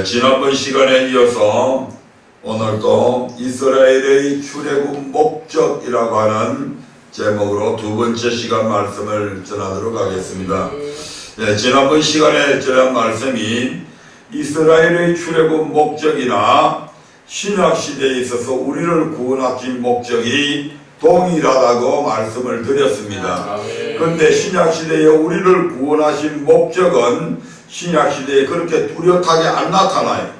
지난번 시간에 이어서 오늘도 이스라엘의 출애굽 목적이라고 하는 제목으로 두 번째 시간 말씀을 전하도록 하겠습니다. 지난번 시간에 전한 말씀이 이스라엘의 출애굽 목적이나 신약시대에 있어서 우리를 구원하신 목적이 동일하다고 말씀을 드렸습니다. 그런데 신약시대에 우리를 구원하신 목적은 신약시대에 그렇게 뚜렷하게 안 나타나요.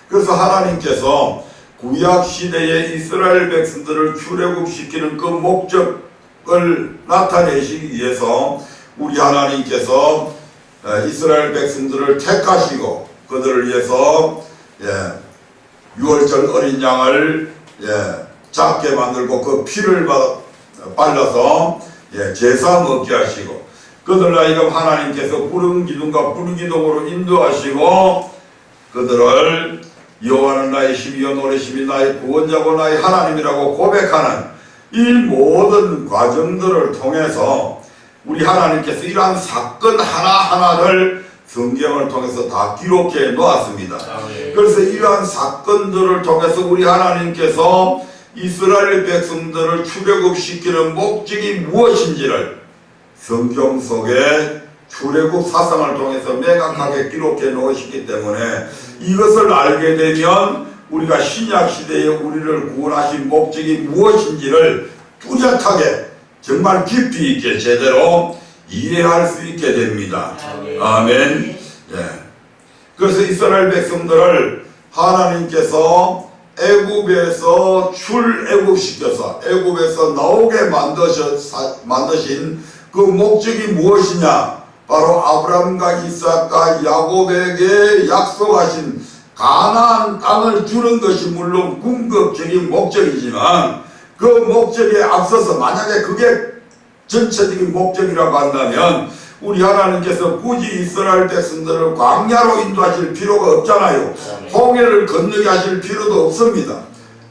그래서 하나님께서 구약시대의 이스라엘 백성들을 출애굽시키는 그 목적을 나타내시기 위해서 우리 하나님께서 이스라엘 백성들을 택하시고 그들을 위해서 유월절 어린 양을 작게 만들고 그 피를 발라서 제사 먹게 하시고 그들 하여금 하나님께서 푸른 기둥과 푸른 기둥으로 인도하시고 그들을 여호와는 나의 힘이요 노래심이 나의 구원자고 나의 하나님이라고 고백하는 이 모든 과정들을 통해서 우리 하나님께서 이러한 사건 하나하나를 성경을 통해서 다 기록해 놓았습니다. 그래서 이러한 사건들을 통해서 우리 하나님께서 이스라엘 백성들을 출애굽시키는 목적이 무엇인지를 성경 속에 출애굽 사상을 통해서 명확하게 기록해 놓으시기 때문에 이것을 알게 되면 우리가 신약시대에 우리를 구원하신 목적이 무엇인지를 뚜렷하게 정말 깊이 있게 제대로 이해할 수 있게 됩니다. 아멘. 그래서 이스라엘 백성들을 하나님께서 애굽에서 출애굽시켜서 애굽에서 나오게 만드신 그 목적이 무엇이냐? 바로 아브라함과 이삭과 야곱에게 약속하신 가나안 땅을 주는 것이 물론 궁극적인 목적이지만 그 목적에 앞서서 만약에 그게 전체적인 목적이라고 한다면 우리 하나님께서 굳이 이스라엘 백성들을 광야로 인도하실 필요가 없잖아요. 홍해를 건너게 하실 필요도 없습니다.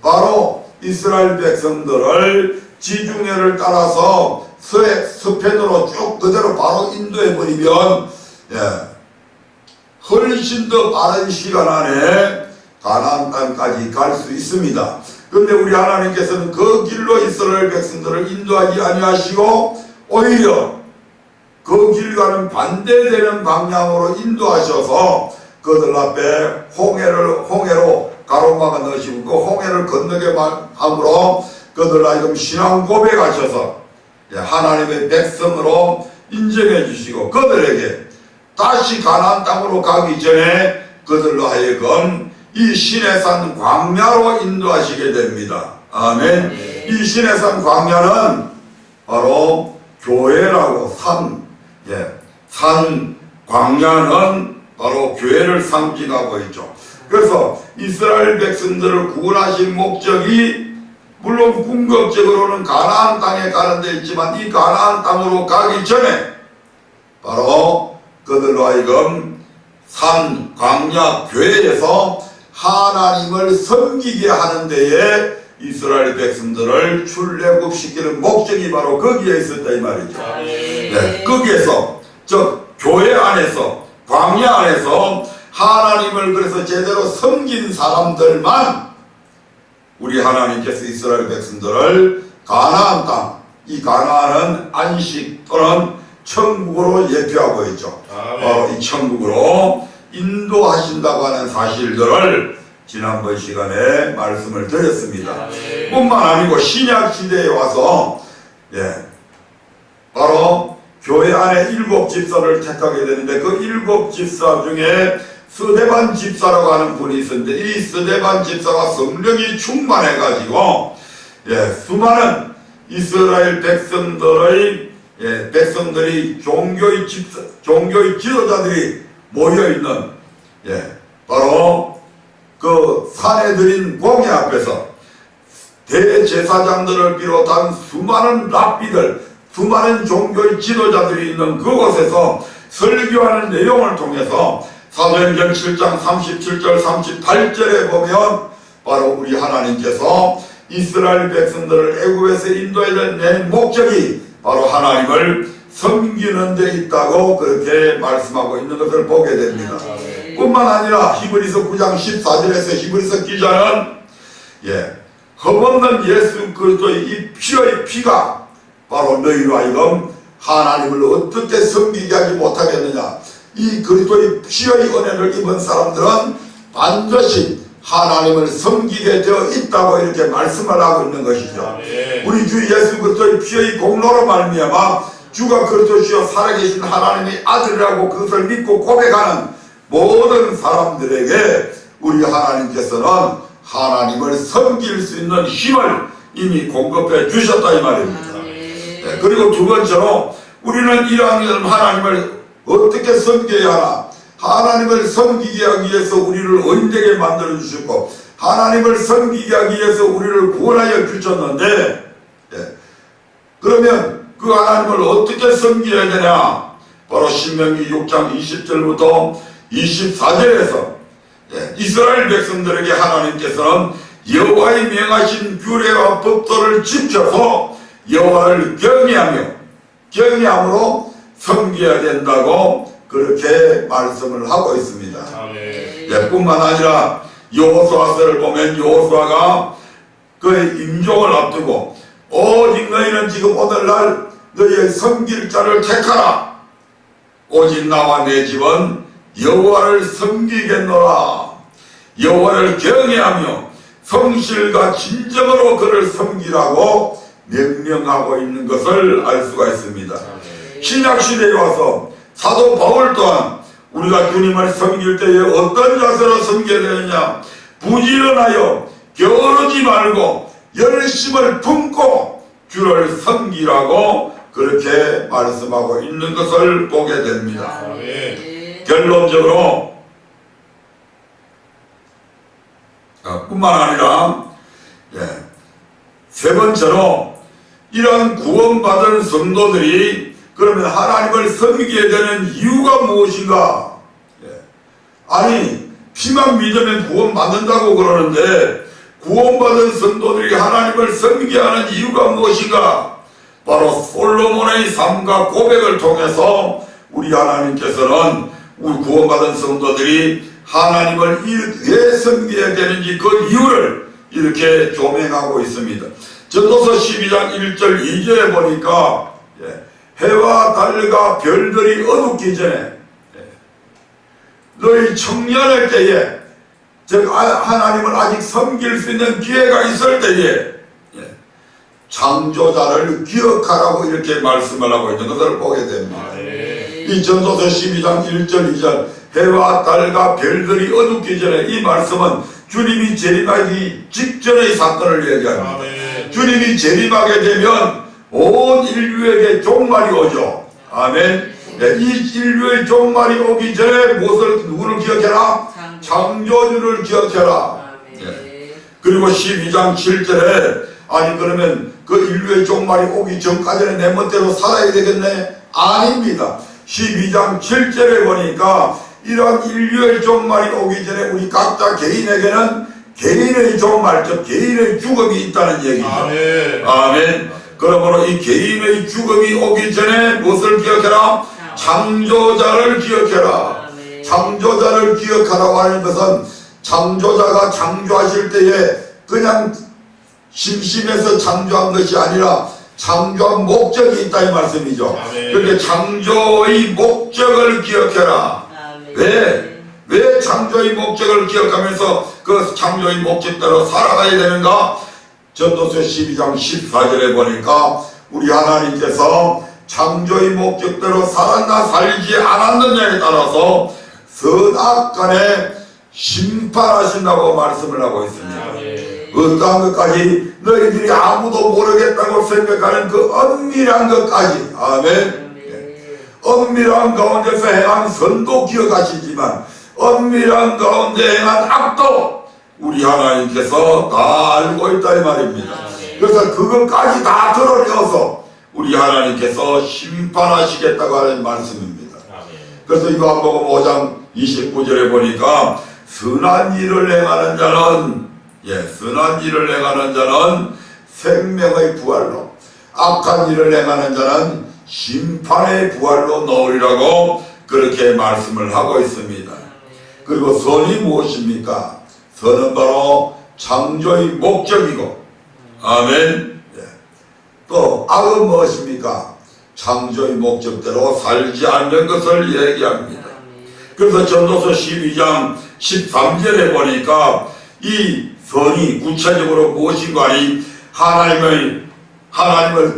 바로 이스라엘 백성들을 지중해를 따라서 서편으로 쭉 그대로 바로 인도해버리면 훨씬 더 빠른 시간 안에 가나안 땅까지 갈 수 있습니다. 그런데 우리 하나님께서는 그 길로 이스라엘 백성들을 인도하지 아니하시고 오히려 그 길과는 반대되는 방향으로 인도하셔서 그들 앞에 홍해로 가로막아 넣으시고 그 홍해를 건너게 함으로 그들 하여금 신앙 고백하셔서 하나님의 백성으로 인정해 주시고 그들에게 다시 가나안 땅으로 가기 전에 그들로 하여금 이 시내산 광야로 인도하시게 됩니다. 아멘. 이 시내산 광야는 바로 교회라고 산 광야는 바로 교회를 상징하고 있죠. 그래서 이스라엘 백성들을 구원하신 목적이 물론 궁극적으로는 가나안 땅에 가는 데 있지만 이 가나안 땅으로 가기 전에 바로 그들로 하여금 산 광야 교회에서 하나님을 섬기게 하는 데에 이스라엘 백성들을 출애굽시키는 목적이 바로 거기에 있었다 이 말이죠. 거기에서 즉 교회 안에서 광야 안에서 하나님을 그래서 제대로 섬긴 사람들만 우리 하나님께서 이스라엘 백성들을 가나안 땅, 이 가나안은 안식 또는 천국으로 예표하고 있죠. 바로 이 천국으로 인도하신다고 하는 사실들을 지난번 시간에 말씀을 드렸습니다. 뿐만 아니고 신약시대에 와서 바로 교회 안에 7 집사를 택하게 되는데 그 7 집사 중에 스데반 집사라고 하는 분이 있었는데 이 스데반 집사가 성령이 충만해가지고 수많은 이스라엘 백성들이 종교의 지도자들이 모여있는 바로 그 산에 들인 공예 앞에서 대제사장들을 비롯한 수많은 랍비들 수많은 종교의 지도자들이 있는 그곳에서 설교하는 내용을 통해서 사도행전 7장 37절 38절에 보면 바로 우리 하나님께서 이스라엘 백성들을 애굽에서 인도해야 된 목적이 바로 하나님을 섬기는 데 있다고 그렇게 말씀하고 있는 것을 보게 됩니다. 뿐만 뿐만 아니라 히브리서 9장 14절에서 히브리서 기자는 흠없는 예수 그리스도의 이 피의 피가 바로 너희로 하여금 하나님을 어떻게 섬기게 하지 못하겠느냐. 이 그리스도의 피의 은혜를 입은 사람들은 반드시 하나님을 섬기게 되어 있다고 이렇게 말씀을 하고 있는 것이죠. 우리 주 예수 그리스도의 피의 공로로 말미암아 주가 그리스도시여 살아계신 하나님의 아들이라고 그것을 믿고 고백하는 모든 사람들에게 우리 하나님께서는 하나님을 섬길 수 있는 힘을 이미 공급해 주셨다 이 말입니다. 그리고 두 번째로 우리는 이러한 하나님을 어떻게 섬겨야 하나. 하나님을 섬기게 하기 위해서 우리를 언제게 만들어 주셨고 하나님을 섬기게 하기 위해서 우리를 구원하여 주셨는데 그러면 그 하나님을 어떻게 섬겨야 되냐. 바로 신명기 6장 20절부터 24절에서 이스라엘 백성들에게 하나님께서는 여호와의 명하신 규례와 법도를 지켜서 여호와를 경외함으로 섬겨야 된다고 그렇게 말씀을 하고 있습니다. 뿐만 아니라 여호수아서를 보면 여호수아가 그의 임종을 앞두고 오직 너희는 지금 오늘날 너희의 섬길 자를 택하라. 오직 나와 내 집은 여호와를 섬기겠노라. 여호와를 경외하며 성실과 진정으로 그를 섬기라고 명령하고 있는 것을 알 수가 있습니다. 신약시대에 와서 사도 바울 또한 우리가 주님을 섬길 때에 어떤 자세로 섬겨야 되느냐. 부지런하여 게으르지 말고 열심을 품고 주를 섬기라고 그렇게 말씀하고 있는 것을 보게 됩니다. 결론적으로 뿐만 아니라 세 번째로 이런 구원받은 성도들이 그러면 하나님을 섬기게 되는 이유가 무엇인가? 아니 피만 믿으면 구원받는다고 그러는데 구원받은 성도들이 하나님을 섬기게 하는 이유가 무엇인가? 바로 솔로몬의 삶과 고백을 통해서 우리 하나님께서는 우리 구원받은 성도들이 하나님을 왜 섬겨야 되는지 그 이유를 이렇게 조명하고 있습니다. 전도서 12장 1절 2절에 보니까 해와 달과 별들이 어둡기 전에 너희 청년의 때에 즉 하나님을 아직 섬길 수 있는 기회가 있을 때에 창조자를 기억하라고 이렇게 말씀을 하고 있는 것을 보게 됩니다. 이 전도서 12장 1절 2절 해와 달과 별들이 어둡기 전에 이 말씀은 주님이 재림하기 직전의 사건을 얘기합니다. 주님이 재림하게 되면 온 인류에게 종말이 오죠. 아멘. 이 인류의 종말이 오기 전에 누구를 기억해라? 창조주를 기억해라. 그리고 12장 7절에 아니 그러면 그 인류의 종말이 오기 전까지는 내 멋대로 살아야 되겠네? 아닙니다. 12장 7절에 보니까 이러한 인류의 종말이 오기 전에 우리 각자 개인에게는 개인의 종말, 즉 개인의 죽음이 있다는 얘기죠. 아멘. 그러므로 이 개인의 죽음이 오기 전에 무엇을 기억해라? 창조자를 기억해라. 창조자를 기억하라고 하는 것은 창조자가 창조하실 때에 그냥 심심해서 창조한 것이 아니라 창조한 목적이 있다 이 말씀이죠. 그렇게 창조의 목적을 기억해라. 왜 창조의 목적을 기억하면서 그 창조의 목적대로 살아가야 되는가? 전도서 12장 14절에 보니까 우리 하나님께서 창조의 목적대로 살았나 살지 않았느냐에 따라서 선악간에 심판하신다고 말씀을 하고 있습니다. 어떠한 것까지 너희들이 아무도 모르겠다고 생각하는 그 은밀한 것까지. 아멘. 은밀한 가운데서 행한 선도 기억하시지만 은밀한 가운데 행한 악도 우리 하나님께서 다 알고 있다 이 말입니다. 그래서 그것까지 다 드러내어서 우리 하나님께서 심판하시겠다고 하는 말씀입니다. 그래서 요한복음 5장 29절에 보니까 선한 일을 행하는 자는 선한 일을 행하는 자는 생명의 부활로 악한 일을 행하는 자는 심판의 부활로 넣으리라고 그렇게 말씀을 하고 있습니다. 그리고 선이 무엇입니까? 선은 바로 창조의 목적이고, 아멘. 예. 또 악은 무엇입니까? 창조의 목적대로 살지 않는 것을 얘기합니다. 그래서 전도서 12장 13절에 보니까 이 선이 구체적으로 무엇인가 하니 하나님을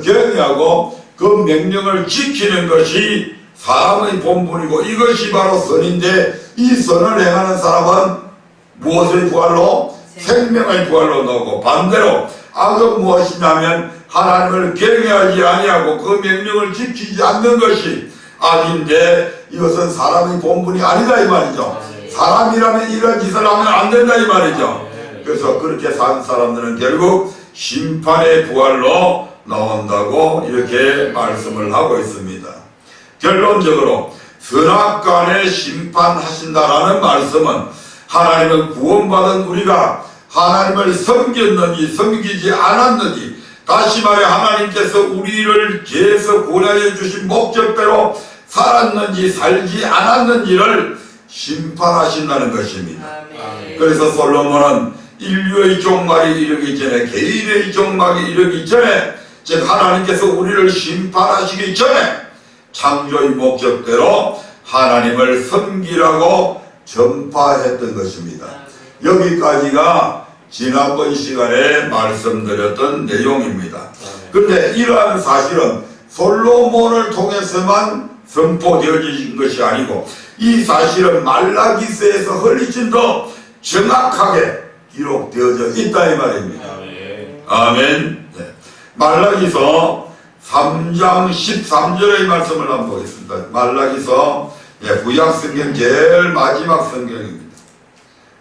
경외하고 그 명령을 지키는 것이 사람의 본분이고 이것이 바로 선인데, 이 선을 행하는 사람은 무엇의 부활로? 생명의 부활로 나오고, 반대로 악은 무엇이냐면 하나님을 경외하지 아니하고 그 명령을 지키지 않는 것이 악인데, 이것은 사람의 본분이 아니다 이 말이죠. 사람이라면 이런 짓을 하면 안 된다 이 말이죠. 그래서 그렇게 산 사람들은 결국 심판의 부활로 나온다고 이렇게 말씀을 하고 있습니다. 결론적으로 선악간에 심판하신다라는 말씀은 하나님은 구원받은 우리가 하나님을 섬겼는지 섬기지 않았는지, 다시 말해 하나님께서 우리를 죄에서 구원하여 주신 목적대로 살았는지 살지 않았는지를 심판하신다는 것입니다. 그래서 솔로몬은 인류의 종말이 이르기 전에, 개인의 종말이 이르기 전에, 즉 하나님께서 우리를 심판하시기 전에 창조의 목적대로 하나님을 섬기라고 전파했던 것입니다. 여기까지가 지난번 시간에 말씀드렸던 내용입니다. 그런데 이러한 사실은 솔로몬을 통해서만 선포되어진 것이 아니고, 이 사실은 말라기서에서 훨씬 더 정확하게 기록되어져 있다 이 말입니다. 아멘. 네. 말라기서 3장 13절의 말씀을 한번 보겠습니다. 말라기서 구약성경 제일 마지막 성경입니다.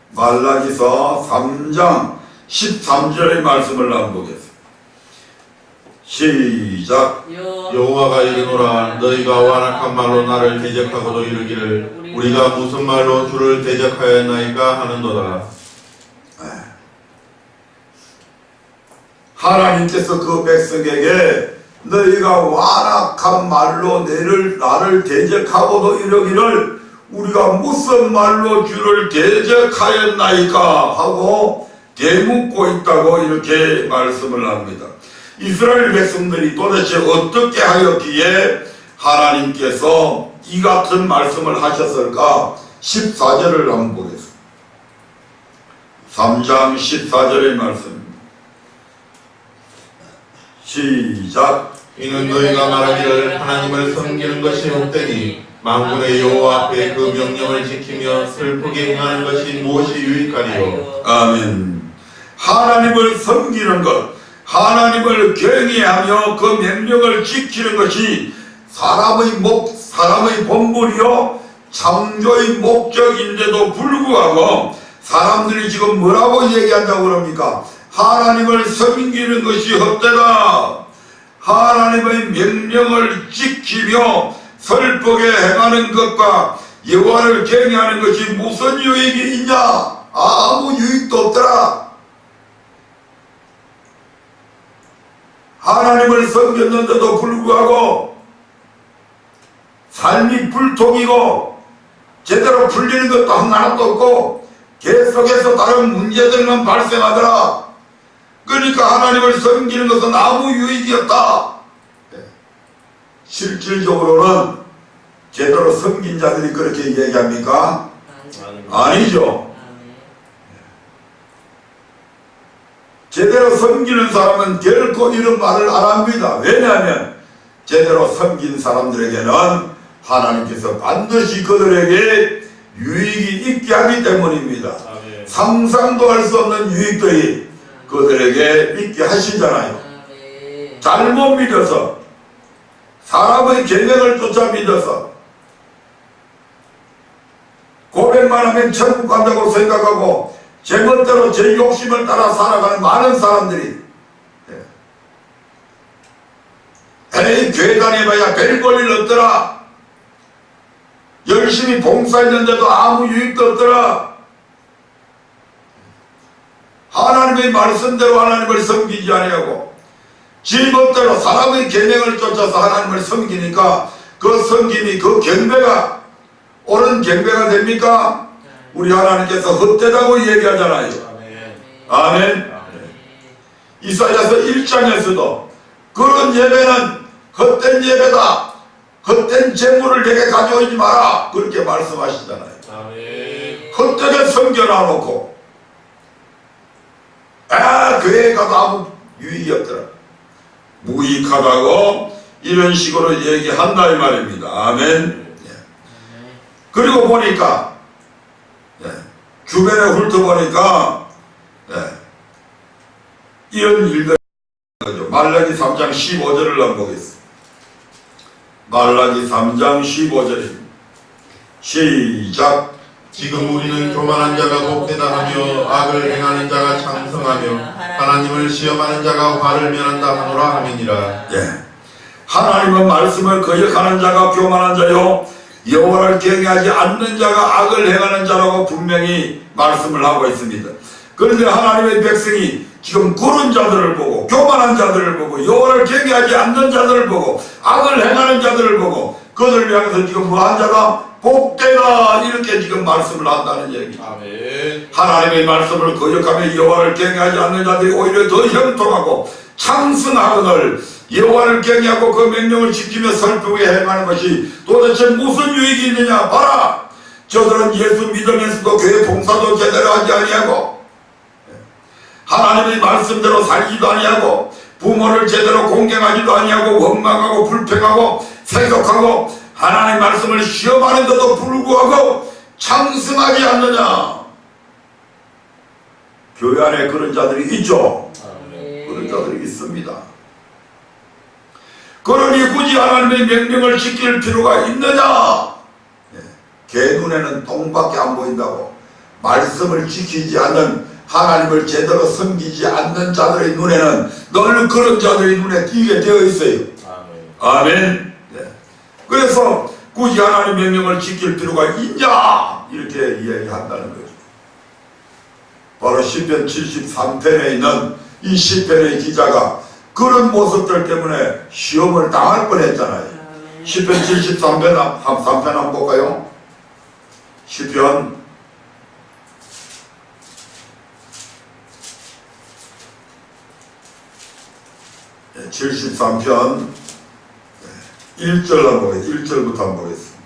말라기서 3장 13절의 말씀을 한번 보겠습니다. 시작. 여호와가 이르노라, 너희가 완악한 말로 나를 대적하고도 이르기를 우리가 무슨 말로 주를 대적하였나이까 하는도다. 하나님께서 그 백성에게 너희가 완악한 말로 나를 대적하고도 이러기를 우리가 무슨 말로 주를 대적하였나이까 하고 대묻고 있다고 이렇게 말씀을 합니다. 이스라엘 백성들이 도대체 어떻게 하였기에 하나님께서 이 같은 말씀을 하셨을까? 14절을 한번 보겠습니다. 3장 14절의 말씀입니다. 시작. 이는 너희가 말하기를 하나님을 섬기는 것이 헛되니 만군의 여호와 앞에 그 명령을 지키며 슬프게 행하는 것이 무엇이 유익하리요. 아멘. 하나님을 섬기는 것, 하나님을 경외하며 그 명령을 지키는 것이 사람의 본분이요 창조의 목적인데도 불구하고 사람들이 지금 뭐라고 얘기한다고 그럽니까? 하나님을 섬기는 것이 헛되다. 하나님의 명령을 지키며 슬프게 행하는 것과 여호와를 경외하는 것이 무슨 유익이 있냐? 아무 유익도 없더라. 하나님을 섬겼는데도 불구하고 삶이 불통이고 제대로 풀리는 것도 하나도 없고 계속해서 다른 문제들만 발생하더라. 그러니까 하나님을 섬기는 것은 아무 유익이 없다. 실질적으로는 제대로 섬긴 자들이 그렇게 얘기합니까? 아니죠. 제대로 섬기는 사람은 결코 이런 말을 안 합니다. 왜냐하면 제대로 섬긴 사람들에게는 하나님께서 반드시 그들에게 유익이 있게 하기 때문입니다. 상상도 할 수 없는 유익들이 그들에게 있게 하시잖아요. 잘못 믿어서, 사람의 계명을 쫓아 믿어서 고백만 하면 천국 간다고 생각하고 제멋대로 제 욕심을 따라 살아가는 많은 사람들이, 에이 교회 다녀봐야 별 볼일 없더라, 열심히 봉사했는데도 아무 유익도 없더라, 하나님의 말씀대로 하나님을 섬기지 아니하고 지멋대로 사람의 계명을 쫓아서 하나님을 섬기니까 그 섬김이, 그 경배가 옳은 경배가 됩니까? 우리 하나님께서 헛되다고 얘기하잖아요. 아멘. 이사야서 1장에서도 그런 예배는 헛된 예배다, 헛된 재물을 내게 가져오지 마라, 그렇게 말씀하시잖아요. 헛되게 섬겨놔놓고 교회에 가도 아무 유익이 없더라, 무익하다고 이런 식으로 얘기한다 이 말입니다. 아멘. 그리고 보니까 주변에 훑어보니까 이런 일들, 말라기 3장 15절을 한번 보겠습니다. 말라기 3장 15절입니다. 시작. 지금 우리는 교만한 자가 복되다 하며 악을 행하는 자가 창성하며 하나님을 시험하는 자가 화를 면한다 하노라 하미니라. 하나님은 말씀을 거역하는 자가 교만한 자요, 여호와를 경외하지 않는 자가 악을 행하는 자라고 분명히 말씀을 하고 있습니다. 그런데 하나님의 백성이 지금 그런 자들을 보고, 교만한 자들을 보고, 여호와를 경외하지 않는 자들을 보고, 악을 행하는 자들을 보고, 그들을 향해서 지금 뭐한 자가 복되다 이렇게 지금 말씀을 한다는 얘기입니다. 하나님의 말씀을 거역하며 여호와를 경외하지 않는 자들이 오히려 더 형통하고 창승하거늘 여호와를 경외하고 그 명령을 지키며 슬프게 행하는 것이 도대체 무슨 유익이 있느냐. 봐라, 저들은 예수 믿으면서도 교회 봉사도 제대로 하지 아니하고 하나님의 말씀대로 살지도 아니하고 부모를 제대로 공경하지도 아니하고 원망하고 불평하고 생각하고 하나님의 말씀을 시험하는데도 불구하고 창승하지 않느냐. 교회 안에 그런 자들이 있죠. 그런 자들이 있습니다. 그러니 굳이 하나님의 명령을 지킬 필요가 있느냐. 개 눈에는 똥밖에 안 보인다고 말씀을 지키지 않는, 하나님을 제대로 섬기지 않는 자들의 눈에는 늘 그런 자들의 눈에 띄게 되어 있어요. 아멘. 그래서 굳이 하나님 명령을 지킬 필요가 있냐 이렇게 이야기한다는 거죠. 바로 시편 73편에 있는 이 시편의 기자가 그런 모습들 때문에 시험을 당할 뻔했잖아요. 시편 73편 3편 한번 볼까요? 시편 73편 1절 한번 보겠습니다. 1절부터 한번 보겠습니다.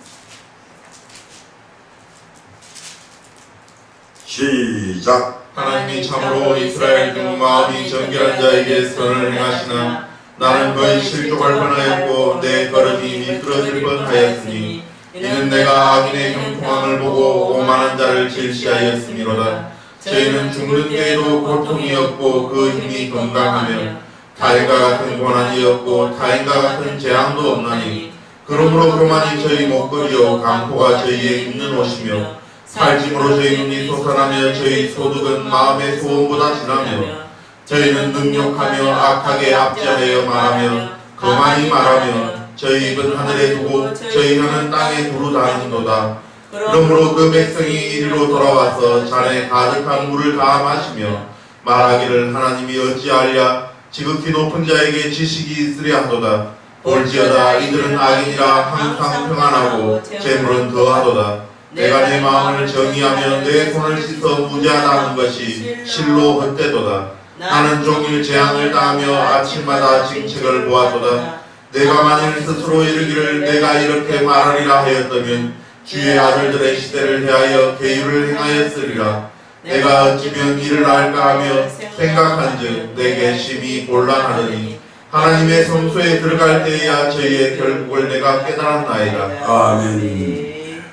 시작. 하나님이 참으로 이스라엘 중 마음이 정결한 자에게 선을 행하시나 나는 거의 실족할 뻔하였고 내 걸음이 미끄러질 뻔하였으니 이는 내가 악인의 형통함을 보고 오만한 자를 질시하였음이로다. 저희는 죽는 때에도 고통이 없고 그 힘이 건강하며 타인과 같은 고난이 없고 타인과 같은 재앙도 없나니 그러므로 교만이 저희 목걸이요 강포가 저희의 입는 옷이며 살짐으로 저희 눈이 솟아나며 저희 소득은 마음의 소원보다 진하며 저희는 능욕하며 악하게 압제하여 말하며 거만히 말하며 저희 입은 하늘에 두고 저희 혀는 땅에 두루 다니는도다. 그러므로 그 백성이 이리로 돌아와서 잔에 가득한 물을 다 마시며 말하기를 하나님이 어찌하랴 지극히 높은 자에게 지식이 있으랴 하도다. 볼지어다 이들은 악인이라 항상 평안하고 재물은 더하도다. 내가 내 마음을 정의하며 내 손을 씻어 무죄하다 하는 것이 실로 헛되도다. 나는 종일 재앙을 당하며 아침마다 징책을 보았도다. 내가 만일 스스로 이르기를 내가 이렇게 말하리라 하였다면 주의 아들들의 시대를 대하여 계율을 행하였으리라. 내가 어찌면 이를 알까 하며 생각한즉 내게 심히 곤란하더니 하나님의 성소에 들어갈 때에야 저희의 결국을 내가 깨달았나이다. 아멘.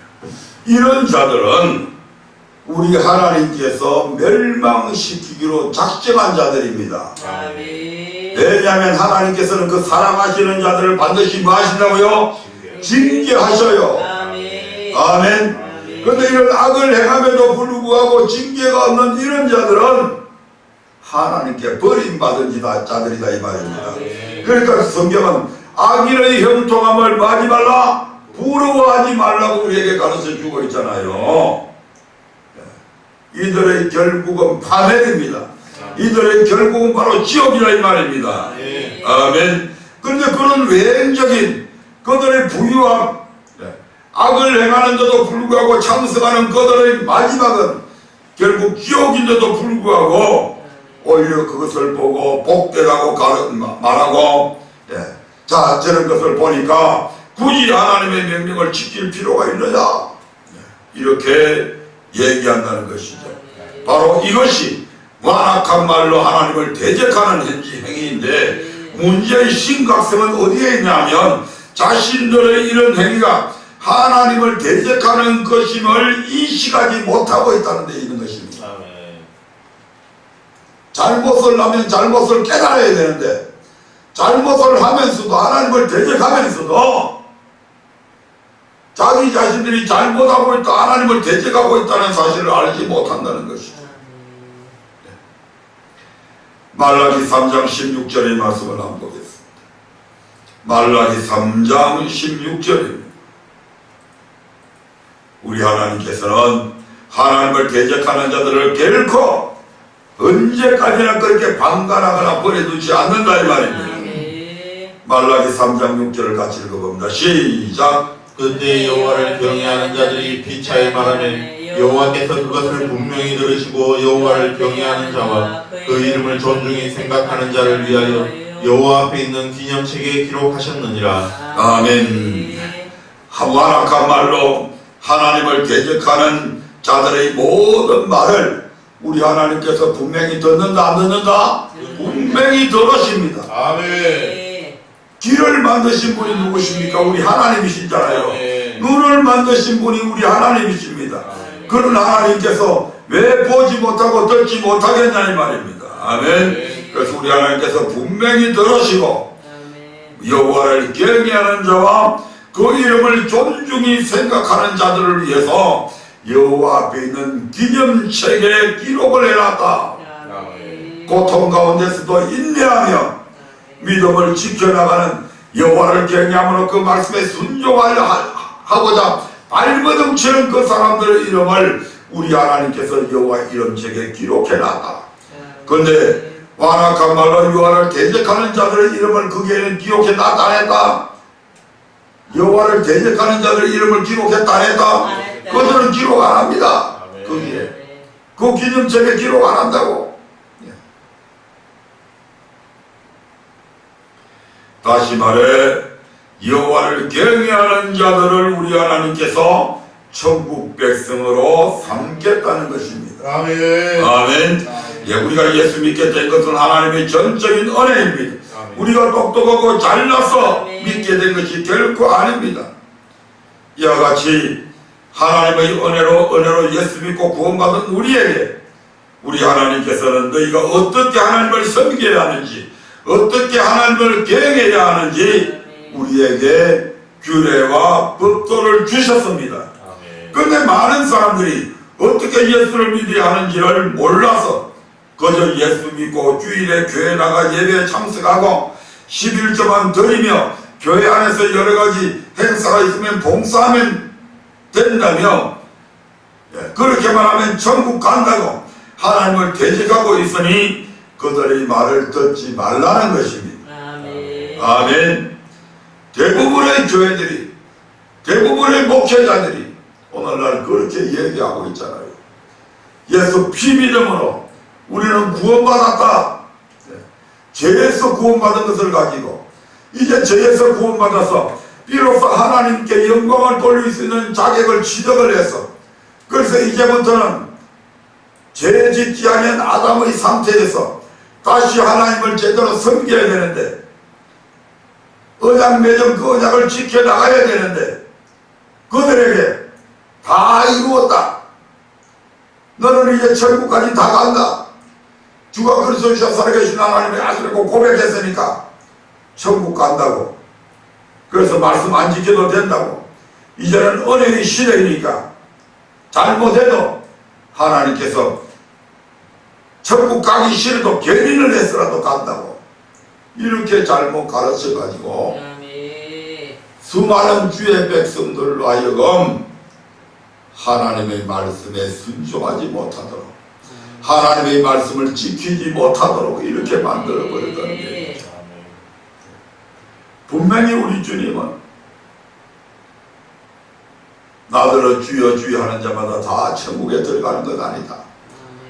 이런 자들은 우리 하나님께서 멸망시키기로 작정한 자들입니다. 왜냐하면 하나님께서는 그 사랑하시는 자들을 반드시 뭐 하신다고요? 징계하셔요. 아멘. 그런데 이런 악을 행함에도 불구하고 징계가 없는 이런 자들은 하나님께 버림받은 자들이다 이 말입니다. 그러니까 성경은 악인의 형통함을 뭐 하지 말라? 부러워하지 말라고 우리에게 가르쳐주고 있잖아요. 이들의 결국은 파멸입니다. 이들의 결국은 바로 지옥이라 이 말입니다. 아멘. 그런데 그런 외행적인 그들의 부유함, 악을 행하는데도 불구하고 창성하는 그들의 마지막은 결국 지옥인데도 불구하고 오히려 그것을 보고 복되다고 말하고, 자, 저런 것을 보니까 굳이 하나님의 명령을 지킬 필요가 있느냐, 이렇게 얘기한다는 것이죠. 바로 이것이 완악한 말로 하나님을 대적하는 행위인데, 문제의 심각성은 어디에 있냐면 자신들의 이런 행위가 하나님을 대적하는 것임을 인식하지 못하고 있다는 데 있는 것입니다. 잘못을 하면 잘못을 깨달아야 되는데, 잘못을 하면서도 하나님을 대적하면서도 자기 자신들이 잘못하고 있다, 하나님을 대적하고 있다는 사실을 알지 못한다는 것이죠. 말라기 3장 16절의 말씀을 한번 보겠습니다. 말라기 3장 16절입니다. 우리 하나님께서는 하나님을 대적하는 자들을 결코 언제까지나 그렇게 방관하거나 버려두지 않는다 이 말입니다. 말라기 3장 6절을 같이 읽어봅니다. 시작. 그때 여호와를 경외하는 자들이 피차에 말하면 여호와께서 그것을 분명히 들으시고 여호와를 경외하는 자와 그 이름을 존중히 생각하는 자를 위하여 여호와 앞에 있는 기념책에 기록하셨느니라. 아멘. 완악한 말로 하나님을 대적하는 자들의 모든 말을 우리 하나님께서 분명히 듣는다 안 듣는다? 분명히 들으십니다. 아멘. 귀를 만드신 분이 누구십니까? 우리 하나님이시잖아요. 눈을 만드신 분이 우리 하나님이십니다. 그런 하나님께서 왜 보지 못하고 듣지 못하겠냐 이 말입니다. 아멘. 그래서 우리 하나님께서 분명히 들으시고 여호와를 경외하는 자와 그 이름을 존중히 생각하는 자들을 위해서 여호와 앞에 있는 기념책에 기록을 해놨다. 고통 가운데서도 인내하며 믿음을 지켜나가는 여호와를 경외함으로 그 말씀에 순종하고자 발버둥치는 그 사람들의 이름을 우리 하나님께서 여호와 이름책에 기록해놨다. 그런데 완악한 말로 여호와를 대적하는 자들의 이름을 거기에는 기록해놨다 안 했다? 여호와를 대적하는 자들의 이름을 기록했다 안 했다? 그들은 기록 안 합니다. 거기에 그 기념책에 기록 안 한다고. 다시 말해 여호와를 경외하는 자들을 우리 하나님께서 천국 백성으로 삼겠다는 것입니다. 아멘. 아멘. 우리가 예수 믿게 된 것은 하나님의 전적인 은혜입니다. 우리가 똑똑하고 잘나서 믿게 된 것이 결코 아닙니다. 이와 같이 하나님의 은혜로 예수 믿고 구원받은 우리에게 우리 하나님께서는 너희가 어떻게 하나님을 섬겨야 하는지, 어떻게 하나님을 경외해야 하는지 우리에게 규례와 법도를 주셨습니다. 그런데 많은 사람들이 어떻게 예수를 믿어야 하는지를 몰라서 그저 예수 믿고 주일에 교회 나가 예배에 참석하고 11조만 드리며 교회 안에서 여러가지 행사가 있으면 봉사하면 된다며 그렇게만 하면 천국 간다고 하나님을 대적하고 있으니 그들의 말을 듣지 말라는 것입니다. 아멘. 대부분의 교회들이, 대부분의 목회자들이 오늘날 그렇게 얘기하고 있잖아요. 예수 피 믿음으로 우리는 구원받았다. 죄에서 구원받은 것을 가지고 이제 죄에서 구원받아서 비로소 하나님께 영광을 돌릴 수 있는 자격을 취득을 해서 그래서 이제부터는 죄 짓지 않은 아담의 상태에서 다시 하나님을 제대로 섬겨야 되는데 언약 맺은 그 언약을 지켜나가야 되는데 그들에게 다 이루었다. 너는 이제 천국까지 다 간다. 주가 그리스도이시여 살아계신 하나님의 아시라고 고백했으니까 천국 간다고. 그래서 말씀 안 지켜도 된다고. 이제는 은혜의 시대이니까 잘못해도 하나님께서 천국 가기 싫어도 견인을 해서라도 간다고. 이렇게 잘못 가르쳐가지고 수많은 주의 백성들로 하여금 하나님의 말씀에 순종하지 못하도록 하나님의 말씀을 지키지 못하도록 이렇게 만들어버렸다는 거예요. 분명히 우리 주님은 나더러 주여 주여 하는 자마다 다 천국에 들어가는 것 아니다.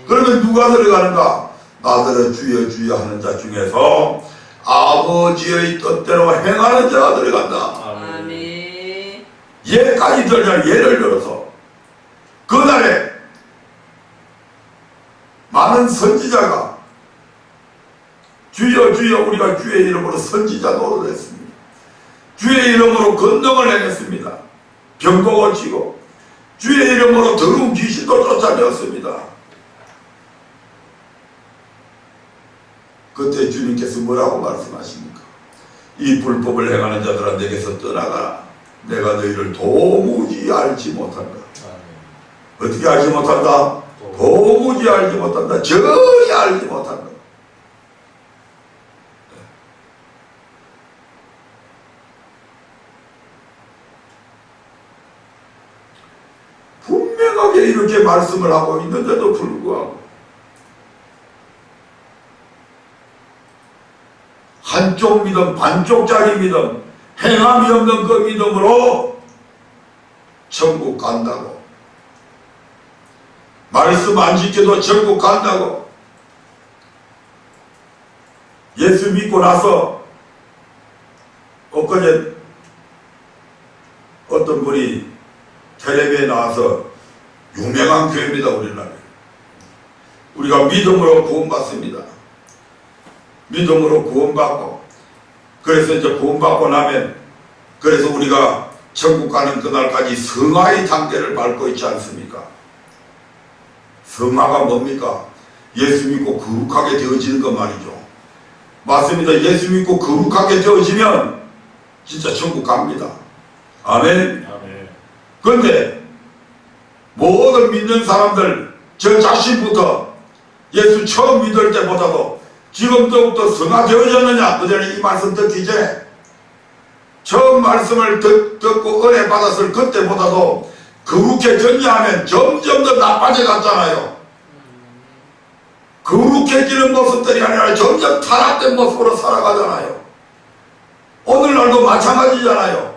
그러면 누가 들어가는가? 나더러 주여 주여 하는 자 중에서 아버지의 뜻대로 행하는 자가 들어간다. 아멘. 예까지 들자. 예를 들어서 그날에 많은 선지자가 주여 주여 우리가 주의 이름으로 선지자 노릇했습니다. 주의 이름으로 건능을 행했습니다. 병도 고치고 주의 이름으로 더러운 귀신도 쫓아내었습니다. 그때 주님께서 뭐라고 말씀하십니까? 이 불법을 행하는 자들아 내게서 떠나가라. 내가 너희를 도무지 알지 못한다. 어떻게 알지 못한다? 도무지 알지 못한다. 전혀 알지 못한다. 분명하게 이렇게 말씀을 하고 있는데도 불구하고 한쪽 믿음, 반쪽짜리 믿음, 행함이 없는 그 믿음으로 천국 간다고, 말씀 안 지켜도 천국 간다고, 예수 믿고 나서 엊그제 어떤 분이 텔레비에 나와서 유명한 교회입니다. 우리나라에 우리가 믿음으로 구원받습니다. 믿음으로 구원받고, 그래서 이제 구원받고 나면 그래서 우리가 천국 가는 그날까지 성화의 단계를 밟고 있지 않습니까? 성화가 뭡니까? 예수 믿고 거룩하게 되어지는 것 말이죠. 맞습니다. 예수 믿고 거룩하게 되어지면 진짜 천국 갑니다. 아멘. 그런데 모든 믿는 사람들, 저 자신부터 예수 처음 믿을 때보다도 지금 더욱더 성화되어졌느냐? 그 전에 이 말씀 듣기 전에 처음 말씀을 듣고 은혜 받았을 그때보다도 거룩해졌냐 하면 점점 더 나빠져 갔잖아요. 거룩해지는 모습들이 아니라 점점 타락된 모습으로 살아가잖아요. 오늘날도 마찬가지잖아요.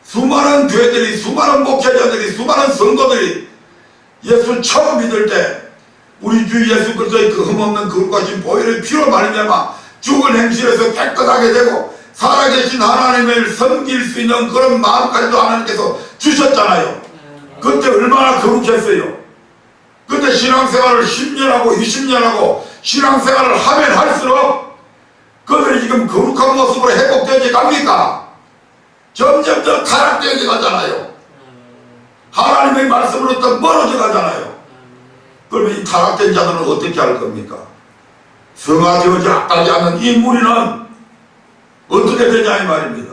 수많은 교회들이, 수많은 목회자들이, 수많은 성도들이 예수 처음 믿을 때 우리 주 예수 그리스도의 그 흠없는 거룩하신 보혈의 피로 말미암아 죽은 행실에서 깨끗하게 되고 살아계신 하나님을 섬길 수 있는 그런 마음까지도 하나님께서 주셨잖아요. 그때 얼마나 거룩했어요. 그때 신앙생활을 10년하고 20년하고 신앙생활을 하면 할수록 그들이 지금 거룩한 모습으로 회복되지 갑니까? 점점 더 타락되게 가잖아요. 하나님의 말씀으로부터 멀어져 가잖아요. 그러면 이 타락된 자들은 어떻게 할 겁니까? 성화되어지 않는 이 무리는 어떻게 되냐 이 말입니다.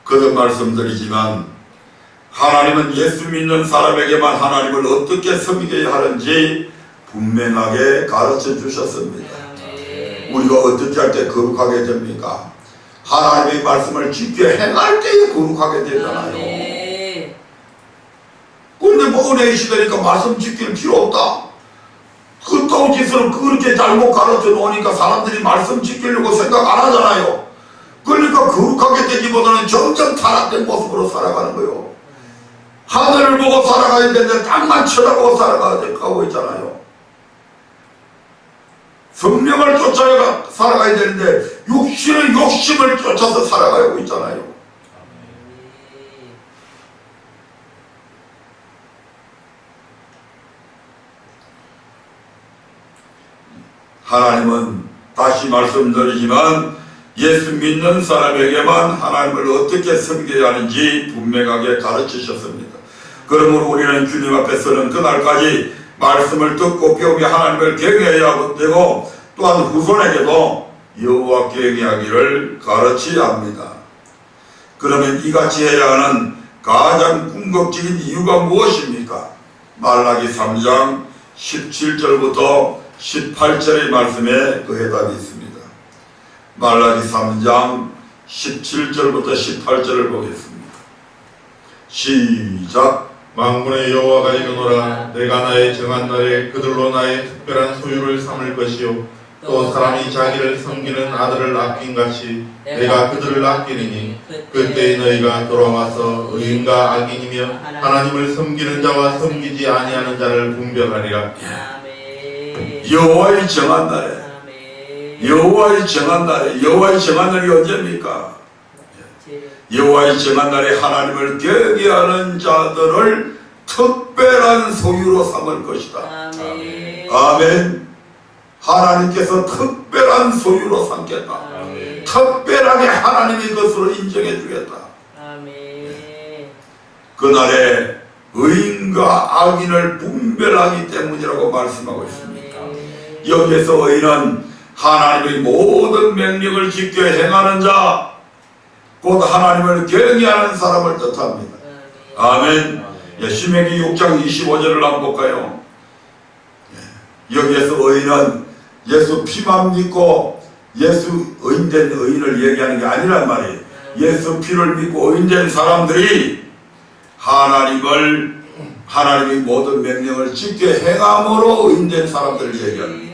거듭 말씀드리지만 하나님은 예수 믿는 사람에게만 하나님을 어떻게 섬기게 하는지 분명하게 가르쳐 주셨습니다. 우리가 어떻게 할 때 거룩하게 됩니까? 하나님의 말씀을 지켜 행할 때에 거룩하게 되잖아요. 근데 뭐 은혜의 시대니까 말씀 지킬 필요 없다. 그 똥짓을 그렇게 잘못 가르쳐 놓으니까 사람들이 말씀 지키려고 생각 안 하잖아요. 그러니까 거룩하게 되기보다는 점점 타락된 모습으로 살아가는 거예요. 하늘을 보고 살아가야 되는데 땅만 쳐다보고 살아가고 있잖아요. 성령을 쫓아가 살아가야 되는데 육신의 욕심을 쫓아서 살아가고 있잖아요. 하나님은 다시 말씀드리지만 예수 믿는 사람에게만 하나님을 어떻게 섬겨야 하는지 분명하게 가르치셨습니다. 그러므로 우리는 주님 앞에 서는 그날까지 말씀을 듣고 배우며 하나님을 경외해야 되고 또한 후손에게도 여호와께 경외하기를 가르쳐야 합니다. 그러면 이같이 해야 하는 가장 궁극적인 이유가 무엇입니까? 말라기 3장 17절부터 18절의 말씀에 그 해답이 있습니다. 말라기 3장 17절부터 18절을 보겠습니다. 시작. 만군의 여호와가 이르노라 내가 나의 정한 날에 그들로 나의 특별한 소유를 삼을 것이요 또 사람이 자기를 섬기는 아들을 아낀같이 내가 그들을 아끼리니 그때 너희가 돌아와서 의인과 악인이며 하나님을 섬기는 자와 섬기지 아니하는 자를 분별하리라. 여호와의 정한 날에 여호와의 정한 날에 여호와의 정한 날이 언제입니까? 여호와의 정한 날에 하나님을 경외하는 자들을 특별한 소유로 삼을 것이다. 아멘. 하나님께서 특별한 소유로 삼겠다. 아멘. 특별하게 하나님의 것으로 인정해 주겠다. 아멘. 그날에 의인과 악인을 분별하기 때문이라고 말씀하고 있습니다. 여기에서 의인은 하나님의 모든 명령을 지켜 행하는 자, 곧 하나님을 경외하는 사람을 뜻합니다. 아멘. 신명기 6장 25절을 한번 볼까요? 여기에서 의인은 예수 피만 믿고 예수 의인된 의인을 얘기하는 게 아니란 말이에요. 예수 피를 믿고 의인된 사람들이 하나님의 모든 명령을 지켜 행함으로 의인된 사람들을 얘기합니다.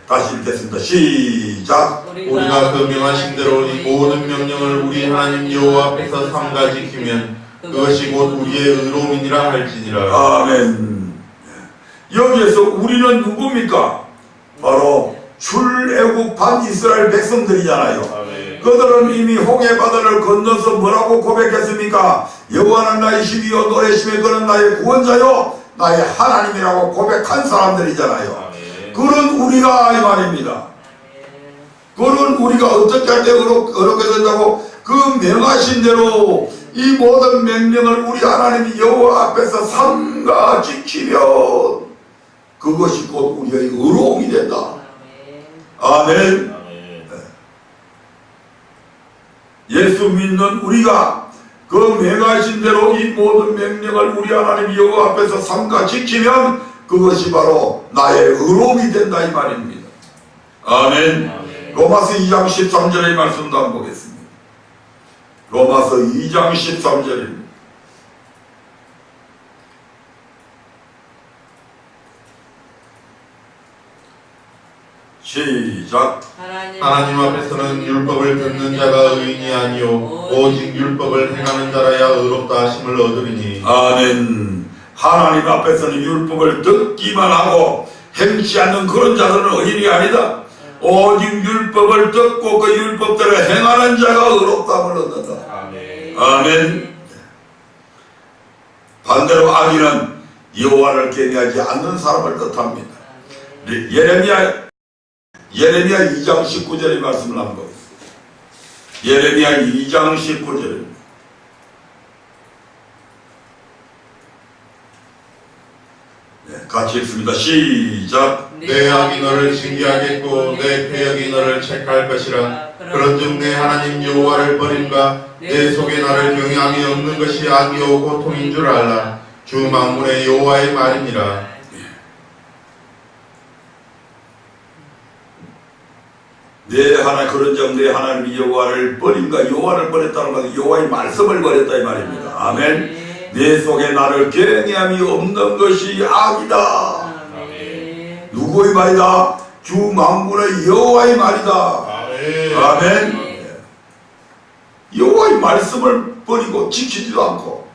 다시 읽겠습니다. 시작. 우리가 그 명하신 대로 이 모든 명령을 우리 하나님 여호와 앞에서 삼가 지키면 그것이 곧 우리의 의로움이니라 할지니라. 아멘. 여기에서 우리는 누굽니까? 바로 출애굽한 이스라엘 백성들이잖아요. 아멘. 그들은 이미 홍해바다를 건너서 뭐라고 고백했습니까? 여호와는 나의 힘이요 노래심에 그는 나의 구원자요 나의 하나님이라고 고백한 사람들이잖아요. 아멘. 그런 우리가 이 말입니다. 그런 우리가 어떻게 할 때 어렵게 된다고? 그 명하신 대로 이 모든 명령을 우리 하나님이 여호와 앞에서 삼가 지키면 그것이 곧 우리의 의로움이 된다. 아멘. 아멘. 예수 믿는 우리가 그 명하신 대로 이 모든 명령을 우리 하나님 여호와 앞에서 삼가 지키면 그것이 바로 나의 의로움이 된다 이 말입니다. 아멘. 아멘. 로마서 2장 13절의 말씀도 한번 보겠습니다. 로마서 2장 13절입니다. 시작. 하나님 앞에서는 율법을 듣는 자가 의인이 아니요 오직 율법을 행하는 자라야 의롭다 하심을 얻으리니. 아멘. 하나님 앞에서는 율법을 듣기만 하고 행치 않는 그런 자들은 의인이 아니다. 오직 율법을 듣고 그 율법대로 행하는 자가 의롭다함을 얻는다. 아멘. 아멘. 반대로 악인은 여호와를 경외하지 않는 사람을 뜻합니다. 예레미야 2장 19절의 말씀을 한번 보겠습니다. 예레미야 2장 19절입니다. 같이 읽습니다. 시작. 내 악이 너를 징계하겠고 내 패역이 너를 책할 것이라. 그런즉 내 하나님 여호와를 버림과 내 속에 나를 경외함이 없는 것이 악이요 고통인 줄 알라. 주 만군의 여호와의 말이니라. 그런즉 내 하나님 여호와를 버림과 여호와를 버렸다는 것은 여호와의 말씀을 버렸다 이 말입니다. 아멘. 내 속에 나를 경외함이 없는 것이 악이다. 아멘. 누구의 말이다? 주 만군의 여호와의 말이다. 아멘. 아멘. 여호와의 말씀을 버리고 지키지도 않고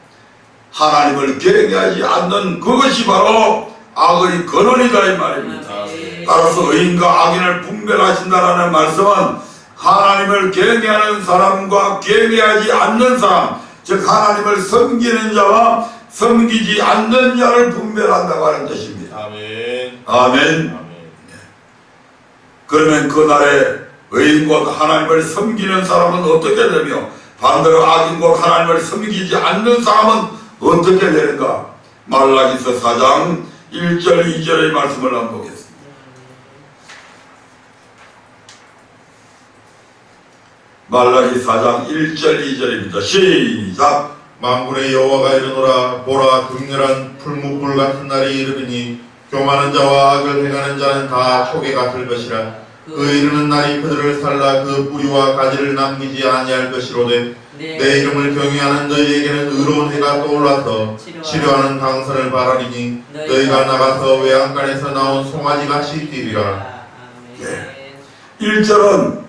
하나님을 경외하지 않는 그것이 바로 악의 근원이다 이 말입니다. 따라서 의인과 악인을 분별하신다라는 말씀은 하나님을 경외하는 사람과 경외하지 않는 사람, 즉 하나님을 섬기는 자와 섬기지 않는 자를 분별한다고 하는 뜻입니다. 아멘. 아멘. 그러면 그날에 의인 곧 하나님을 섬기는 사람은 어떻게 되며 반대로 악인 곧 하나님을 섬기지 않는 사람은 어떻게 되는가? 말라기서 4장 1절 2절의 말씀을 한번 보겠습니다. 말라기 4장 1절 2절입니다. 시작. 만군의 여호와가 이르노라. 보라, 극렬한 풀무불 같은 날이 이르리니 교만한 자와 악을 행하는 자는 다 초계 같을 것이라. 그 이르는 날이 그들을 살라 그 뿌리와 가지를 남기지 아니할 것이로되 내 이름을 경외하는 너희에게는 의로운 해가 떠올라서 치료하는 강선을 바라리니 너희가 나가서 외양간에서 나온 송아지같이 뛰리라. 아멘. 1절은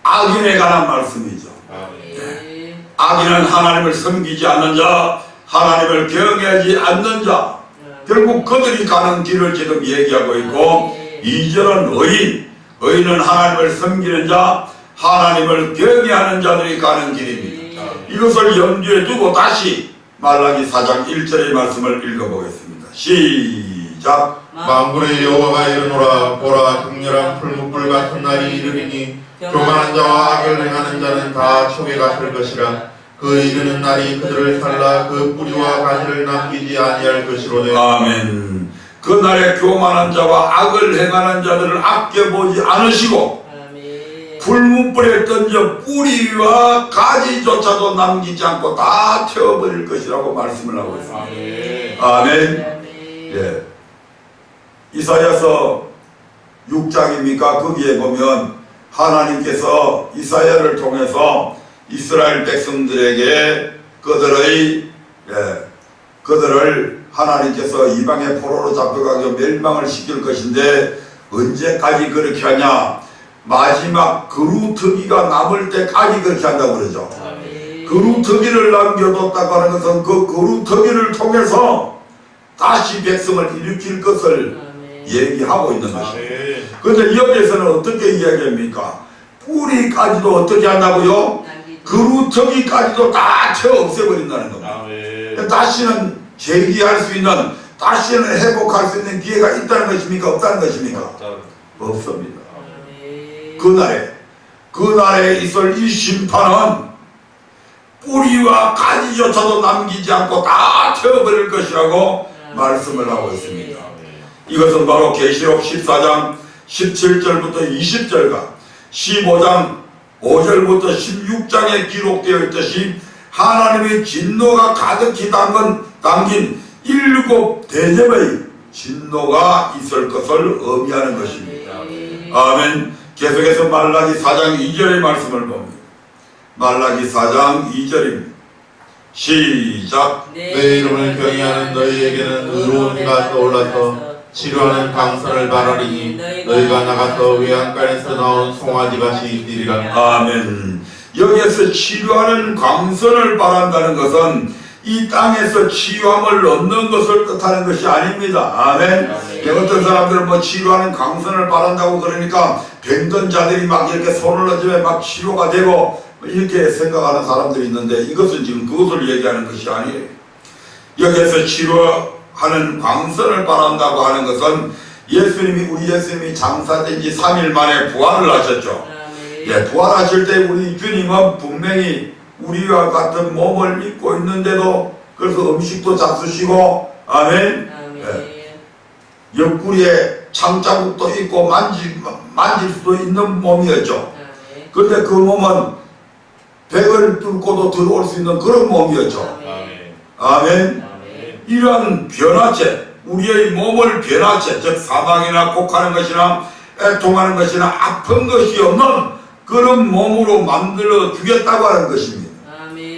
악인에 관한 말씀이죠. 아멘. 악인은 하나님을 섬기지 않는 자, 하나님을 경외하지 않는 자, 결국 그들이 가는 길을 지금 얘기하고 있고, 2절은 의인은 하나님을 섬기는 자, 하나님을 경외하는 자들이 가는 길입니다. 이것을 염두에 두고 다시 말라기 4장 1절의 말씀을 읽어보겠습니다. 시작. 만군의 여호와가 이르노라. 보라, 극렬한 풀무불 같은 날이 이르리니 교만한 자와 악을 행하는 자는 다 초계가 될 것이라. 그 이르는 날이 그들을 살라 그 뿌리와 가지를 남기지 아니할 것이로되. 아멘. 그날에 교만한 자와 악을 행하는 자들을 아껴보지 않으시고 풀무불에 던져 뿌리와 가지조차도 남기지 않고 다 태워버릴 것이라고 말씀을 하고 있습니다. 아멘. 예. 이사야서 6장입니까? 거기에 보면 하나님께서 이사야를 통해서 이스라엘 백성들에게 그들을 하나님께서 이방의 포로로 잡혀가서 멸망을 시킬 것인데 언제까지 그렇게 하냐? 마지막 그루터기가 남을 때까지 그렇게 한다고 그러죠. 그루터기를 남겨뒀다고 하는 것은 그 그루터기를 통해서 다시 백성을 일으킬 것을 얘기하고 있는 것입니다. 그런데 여기에서는 어떻게 이야기합니까? 뿌리까지도 어떻게 한다고요? 그루터기까지도 다 채워 없애버린다는 겁니다. 다시는 재기할 수 있는, 다시는 회복할 수 있는 기회가 있다는 것입니까? 없다는 것입니까? 없습니다. 그날에 있을 이 심판은 뿌리와 가지조차도 남기지 않고 다 태워버릴 것이라고 말씀을 하고 있습니다. 이것은 바로 계시록 14장 17절부터 20절과 15장 5절부터 16장에 기록되어 있듯이 하나님의 진노가 가득히 담긴 7 대접의 진노가 있을 것을 의미하는 것입니다. 아멘. 계속해서 말라기 4장 2절의 말씀을 봅니다. 말라기 4장 2절입니다. 시작. 내 이름을 경외하는 너희에게는 의로운 해가 떠올라서 치료하는 강선을 바라리니 너희가 나가서 외양간에서 나온 송아지같이 뛰리라. 아멘. 여기에서 치료하는 광선을 바란다는 것은 이 땅에서 치유함을 얻는 것을 뜻하는 것이 아닙니다. 아멘. 어떤 사람들은 뭐 치료하는 광선을 바란다고 그러니까 병든 자들이 막 이렇게 손을 얹으면 막 치료가 되고 이렇게 생각하는 사람들이 있는데 이것은 지금 그것을 얘기하는 것이 아니에요. 여기에서 치료하는 광선을 바란다고 하는 것은 우리 예수님이 장사된 지 3일 만에 부활을 하셨죠. 예, 부활하실 때 우리 주님은 분명히 우리와 같은 몸을 입고 있는데도 그래서 음식도 잡수시고 아멘. 예, 옆구리에 창자국도 있고 만질 수도 있는 몸이었죠. 그런데 그 몸은 벽을 뚫고도 들어올 수 있는 그런 몸이었죠. 아멘. 이러한 변화체, 우리의 몸을 변화체, 즉 사망이나 곡하는 것이나 애통하는 것이나 아픈 것이 없는 그런 몸으로 만들어 주겠다고 하는 것입니다.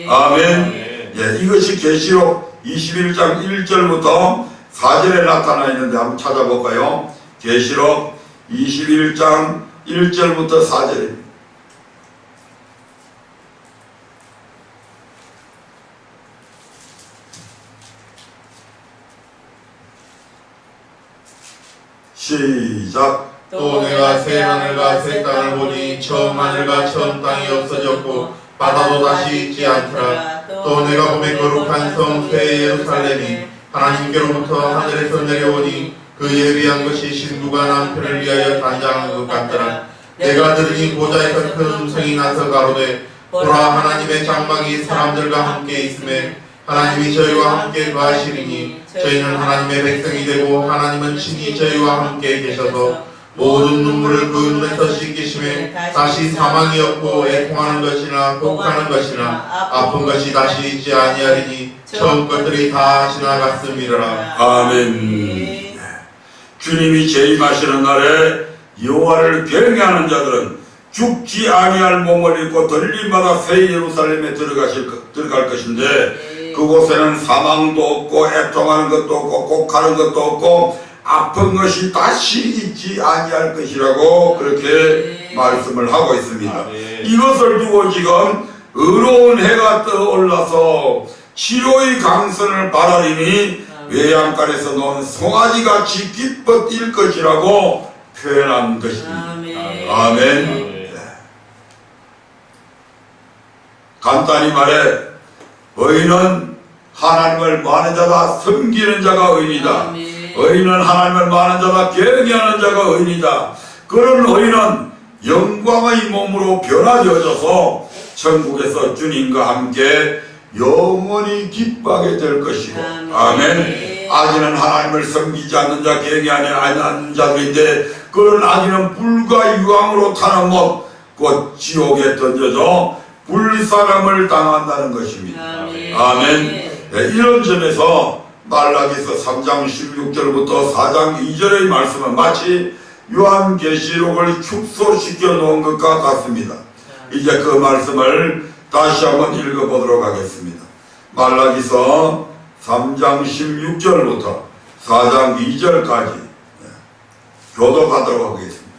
아멘. 예, 이것이 계시록 21장 1절부터 4절에 나타나 있는데 한번 찾아볼까요? 계시록 21장 1절부터 4절입니다. 시작. 또 내가 새 하늘과 새 땅을 보니 처음 하늘과 처음 땅이 없어졌고 바다도 다시 있지 않더라. 또 내가 보매 거룩한 성 새 예루살렘이 하나님께로부터 하늘에서 내려오니 그에 비한 것이 신부가 남편을 위하여 단장한 것 같더라. 내가 들으니 보좌에서 큰 음성이 나서 가로되 보라, 하나님의 장막이 사람들과 함께 있음에 하나님이 저희와 함께 거하시리니 저희는 하나님의 백성이 되고 하나님은 친히 저희와 함께 계셔서 모든 눈물을 그 눈에서 씻기심에 다시 사망이 없고 애통하는 것이나 곡하는 것이나 아픈 것이 다시 있지 아니하리니 처음 것들이 다 지나갔음이라. 아멘. 주님이 재임하시는 날에 여호와를 경외하는 자들은 죽지 아니할 몸을 입고 들림마다 새 예루살렘에 들어갈 것인데 그곳에는 사망도 없고 애통하는 것도 없고 곡하는 것도 없고 아픈 것이 다시 있지 아니할 것이라고 그렇게 말씀을 하고 있습니다. 이것을 두고 지금 의로운 해가 떠올라서 치료의 강선을 바라리니 외양간에서 놓은 송아지같이 기뻐 뛸 것이라고 표현한 것입니다. 아멘. 간단히 말해 의인은 하나님을 많은 자다, 섬기는 자가 의인이다. 의인은 하나님을 많은 자다, 경외하는 자가 의인이다. 그런 의인은 영광의 몸으로 변화되어져서 천국에서 주님과 함께 영원히 기뻐하게 될 것이고, 아멘. 아기는 하나님을 섬기지 않는 자, 경외하지 않는 자들인데 그런 아기는 불과 유황으로 타는 못, 곧 지옥에 던져져 불사람을 당한다는 것입니다. 아멘. 네, 이런 점에서 말라기서 3장 16절부터 4장 2절의 말씀은 마치 요한계시록을 축소시켜 놓은 것과 같습니다. 이제 그 말씀을 다시 한번 읽어보도록 하겠습니다. 말라기서 3장 16절부터 4장 2절까지 교독하도록 하겠습니다.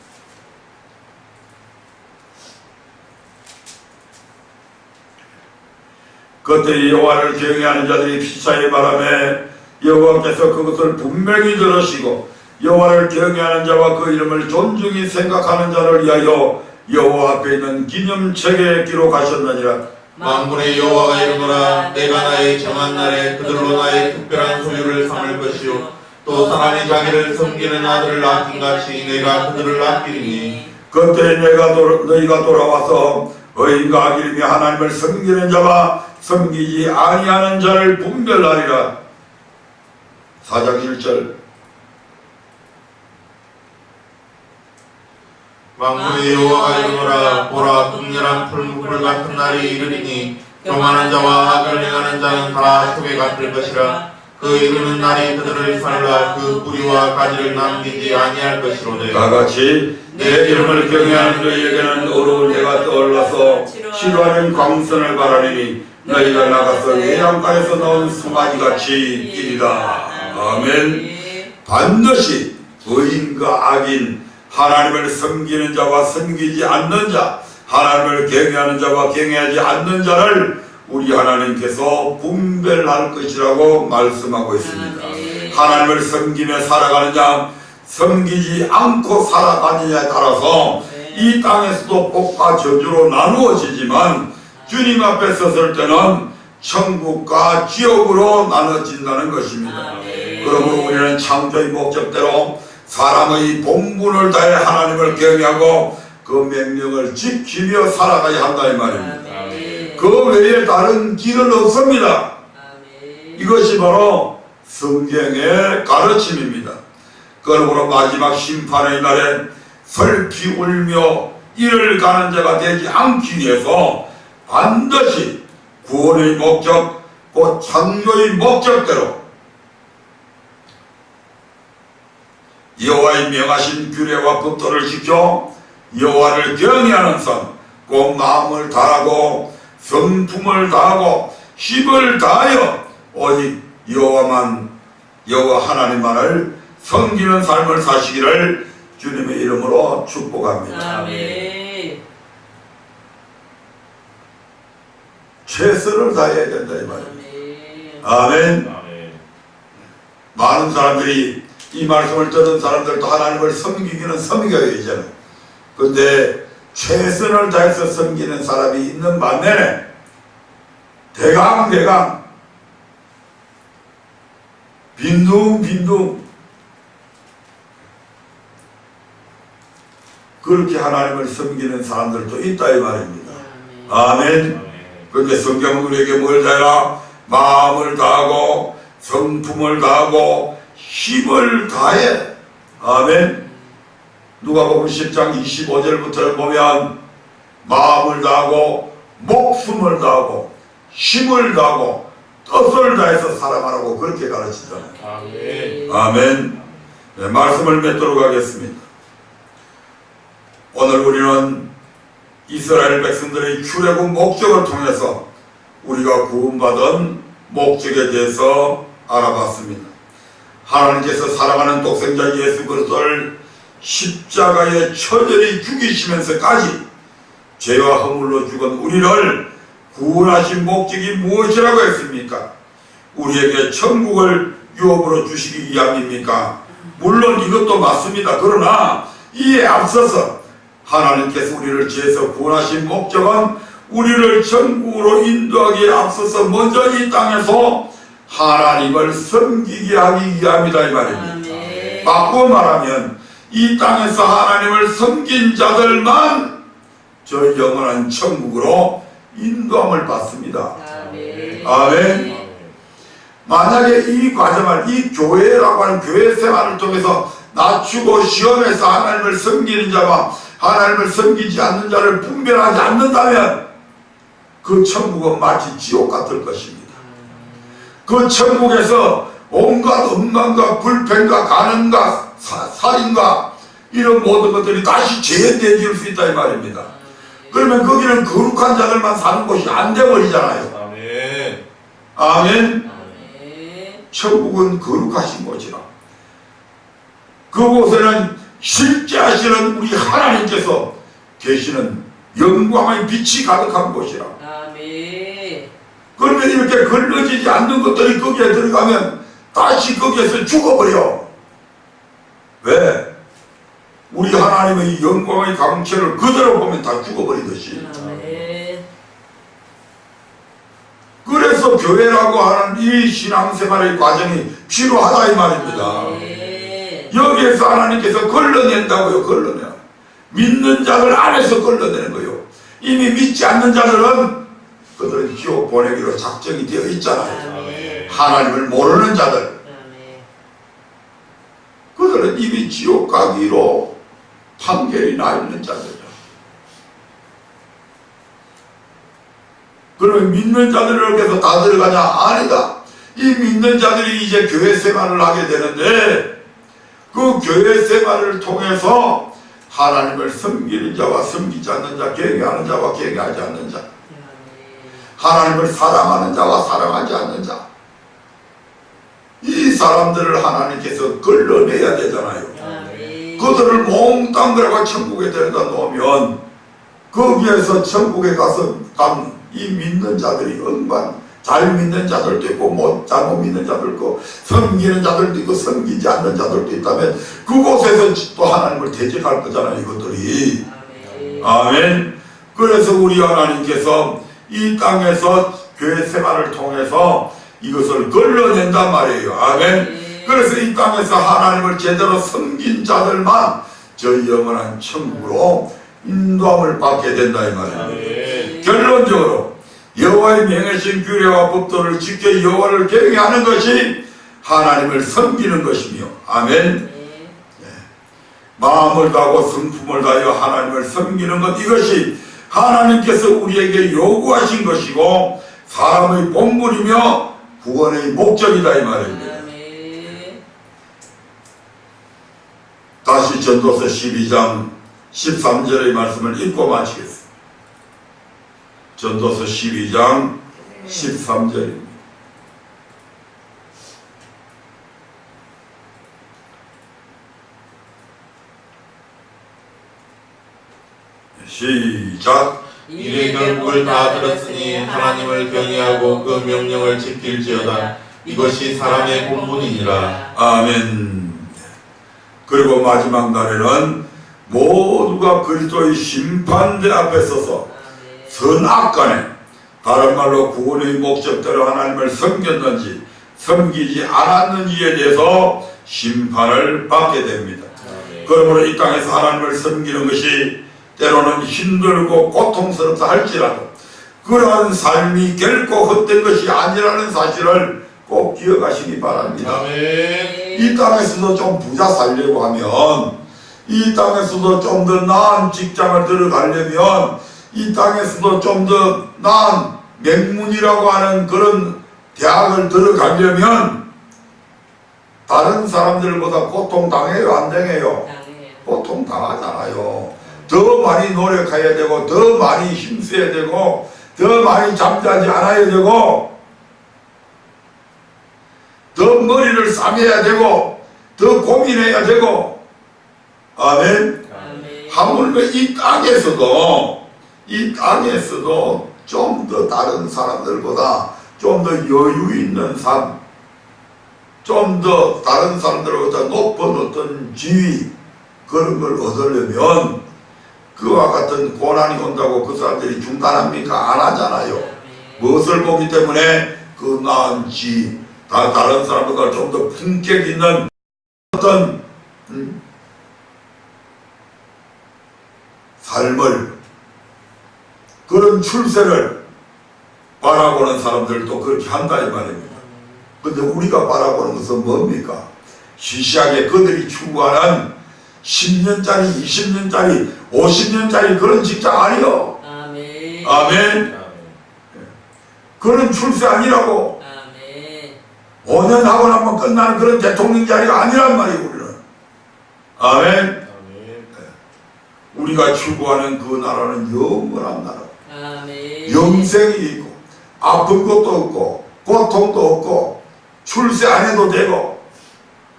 그때 여호와를 경외하는 자들이 피차의 바람에 여호와께서 그것을 분명히 들으시고 여호와를 경외하는 자와 그 이름을 존중히 생각하는 자를 위하여 여호와 앞에 있는 기념책에 기록하셨느니라. 만군의 여호와가 이르노라. 내가 나의 정한 날에 그들로 나의 특별한 소유를 삼을 것이요 또 사람이 자기를 섬기는 아들을 아낀같이 내가 그들을 아끼리니 그때 너희가 돌아와서 의인과 악인이며 하나님을 섬기는 자와 섬기지 아니하는 자를 분별하리라. 4장 1절. 만군의 여호와가 이르노라. 보라, 극렬한 풀무불 같은 날이 이르리니 교만한 자와 악을 행하는 자는 다 속에 같을 것이라. 그 이르는 날이 그들을 살라. 그 뿌리와 가지를 남기지 아니할 것이로되. 다같이 내 이름을 경외하는 너희에게는 어려운 해가 떠올라서 치료하는 광선을 바라리니 너희가 나가서 외양간에서 나온 송아지같이 뛰리라. 아멘. 반드시 의인과 악인, 하나님을 섬기는 자와 섬기지 않는 자, 하나님을 경외하는 자와 경외하지 않는 자를 우리 하나님께서 분별할 것이라고 말씀하고 있습니다. 하나님을 섬기며 살아가는 자, 섬기지 않고 살아가느냐에 따라서 이 땅에서도 복과 저주로 나누어지지만 주님 앞에 섰을 때는 천국과 지옥으로 나눠진다는 것입니다. 그러므로 우리는 창조의 목적대로 사람의 본분을 다해 하나님을 경외하고 그 명령을 지키며 살아가야 한다 이 말입니다. 그 외에 다른 길은 없습니다. 이것이 바로 성경의 가르침입니다. 그러므로 마지막 심판의 날에 슬피 울며 이를 가는 자가 되지 않기 위해서 반드시 구원의 목적, 곧 창조의 목적대로 여호와의 명하신 규례와 법도를 지켜 여호와를 경외하는 삶, 곧 마음을 다하고 성품을 다하고 힘을 다하여 오직 여호와 하나님만을 섬기는 삶을 사시기를 주님의 이름으로 축복합니다. 아멘. 최선을 다해야 된다 이 말입니다. 아멘. 많은 사람들이 이 말씀을 듣는 사람들도 하나님을 섬기기는 섬겨야 되잖아요. 그런데 최선을 다해서 섬기는 사람이 있는 반면에 대강 빈둥 그렇게 하나님을 섬기는 사람들도 있다 이 말입니다. 아멘. 그런데 성경은 우리에게 뭘 다해라? 마음을 다하고 성품을 다하고 힘을 다해. 아멘. 누가복음 10장 25절부터 보면 마음을 다하고 목숨을 다하고 힘을 다하고 뜻을 다해서 살아가라고 그렇게 가르치잖아요. 아멘. 네, 말씀을 맺도록 하겠습니다. 오늘 우리는 이스라엘 백성들의 출애굽 목적을 통해서 우리가 구원받은 목적에 대해서 알아봤습니다. 하나님께서 사랑하는 독생자 예수 그리스도를 십자가에 처절히 죽이시면서까지 죄와 허물로 죽은 우리를 구원하신 목적이 무엇이라고 했습니까? 우리에게 천국을 유업으로 주시기 위함입니까? 물론 이것도 맞습니다. 그러나 이에 앞서서 하나님께서 우리를 죄에서 구원하신 목적은 우리를 천국으로 인도하기에 앞서서 먼저 이 땅에서 하나님을 섬기게 하기 위함이다 이 말입니다. 아멘. 바꾸어 말하면 이 땅에서 하나님을 섬긴 자들만 저 영원한 천국으로 인도함을 받습니다. 아멘. 아멘. 만약에 이 과정을, 이 교회라고 하는 교회 생활을 통해서 낮추고 시험해서 하나님을 섬기는 자와 하나님을 섬기지 않는 자를 분별하지 않는다면 그 천국은 마치 지옥 같을 것입니다. 그 천국에서 온갖 음란과 불평과 간음과 살인과 이런 모든 것들이 다시 재현되어질 수 있다 이 말입니다. 그러면 거기는 거룩한 자들만 사는 곳이 안 돼버리잖아요. 아멘. 아멘. 아멘. 천국은 거룩하신 곳이라. 그곳에는 실제 하시는 우리 하나님께서 계시는 영광의 빛이 가득한 곳이라. 아멘. 그러면 이렇게 걸러지지 않는 것들이 거기에 들어가면 다시 거기에서 죽어버려. 왜? 우리 하나님의 영광의 강체를 그대로 보면 다 죽어버리듯이. 아멘. 그래서 교회라고 하는 이 신앙생활의 과정이 필요하다 이 말입니다. 아멘. 여기에서 하나님께서 걸러낸다고요. 걸러내. 믿는 자들 안에서 걸러내는 거예요. 이미 믿지 않는 자들은 그들은 지옥 보내기로 작정이 되어 있잖아요. 아멘. 하나님을 모르는 자들, 아멘. 그들은 이미 지옥 가기로 판결이 나 있는 자들이죠. 그러면 믿는 자들을 이렇게 해서 다 들어가냐? 아니다. 이 믿는 자들이 이제 교회 생활을 하게 되는데 그 교회 생활을 통해서 하나님을 섬기는 자와 섬기지 않는 자, 경외하는 자와 경외하지 않는 자, 하나님을 사랑하는 자와 사랑하지 않는 자, 이 사람들을 하나님께서 걸러내야 되잖아요. 아멘. 그들을 몽땅 들어가 천국에 데려다 놓으면 거기에서 천국에 가서 간 이 믿는 자들이 얼마나 잘 믿는 자들도 있고 못 잘못 믿는 자들도 있고 섬기는 자들도 있고 섬기지 않는 자들도 있다면 그곳에서 또 하나님을 대적할 거잖아요. 이것들이. 아멘. 아멘. 그래서 우리 하나님께서 이 땅에서 교회 생활을 통해서 이것을 걸러낸단 말이에요. 아멘. 그래서 이 땅에서 하나님을 제대로 섬긴 자들만 저 영원한 천국으로 인도함을 받게 된다 이 말입니다. 아멘. 결론적으로 여호와의 명하신 규례와 법도를 지켜 여호와를 경외하는 것이 하나님을 섬기는 것이며, 아멘. 마음을 다하고 성품을 다하여 하나님을 섬기는 것, 이것이 하나님께서 우리에게 요구하신 것이고 사람의 본분이며 구원의 목적이다 이 말입니다. 아멘. 다시 전도서 12장 13절의 말씀을 읽고 마치겠습니다. 전도서 12장 13절입니다. 시작. 이의 결국을 다 들었으니 하나님을 경외하고 그 명령을 지킬지어다. 이것이 사람의 본분이니라. 아멘. 그리고 마지막 날에는 모두가 그리스도의 심판대 앞에 서서 선악간에, 다른 말로 구원의 목적대로 하나님을 섬겼는지 섬기지 않았는지에 대해서 심판을 받게 됩니다. 그러므로 이 땅에서 하나님을 섬기는 것이 때로는 힘들고 고통스럽다 할지라도 그러한 삶이 결코 헛된 것이 아니라는 사실을 꼭 기억하시기 바랍니다. 아멘. 이 땅에서도 좀 부자 살려고 하면, 이 땅에서도 좀 더 나은 직장을 들어가려면, 이 땅에서도 좀 더 나은 맹문이라고 하는 그런 대학을 들어가려면 다른 사람들보다 고통 당해요, 안 당해요? 당해요. 고통 당하잖아요. 더 많이 노력해야 되고 더 많이 힘써야 되고 더 많이 잠자지 않아야 되고 더 머리를 싸매야 되고 더 고민해야 되고 아멘. 아멘. 하물며 이 땅에서도 좀 더 다른 사람들보다 좀 더 여유 있는 삶, 좀 더 다른 사람들보다 높은 어떤 지위 그런 걸 얻으려면 그와 같은 고난이 온다고 그 사람들이 중단합니까? 안 하잖아요. 무엇을 보기 때문에 그 나은지 다른 사람보다 좀 더 품격 있는 어떤 삶을 그런 출세를 바라보는 사람들도 그렇게 한다 이 말입니다. 근데 우리가 바라보는 것은 뭡니까? 시시하게 그들이 추구하는 10년짜리, 20년짜리, 50년짜리 그런 직장 아니요. 아멘. 아멘. 그런 출세 아니라고. 아멘. 5년 하고 나면 끝나는 그런 대통령 자리가 아니란 말이에요, 우리는. 아멘. 우리가 추구하는 그 나라는 영원한 나라. 아멘. 영생이 있고, 아픈 것도 없고, 고통도 없고, 출세 안 해도 되고.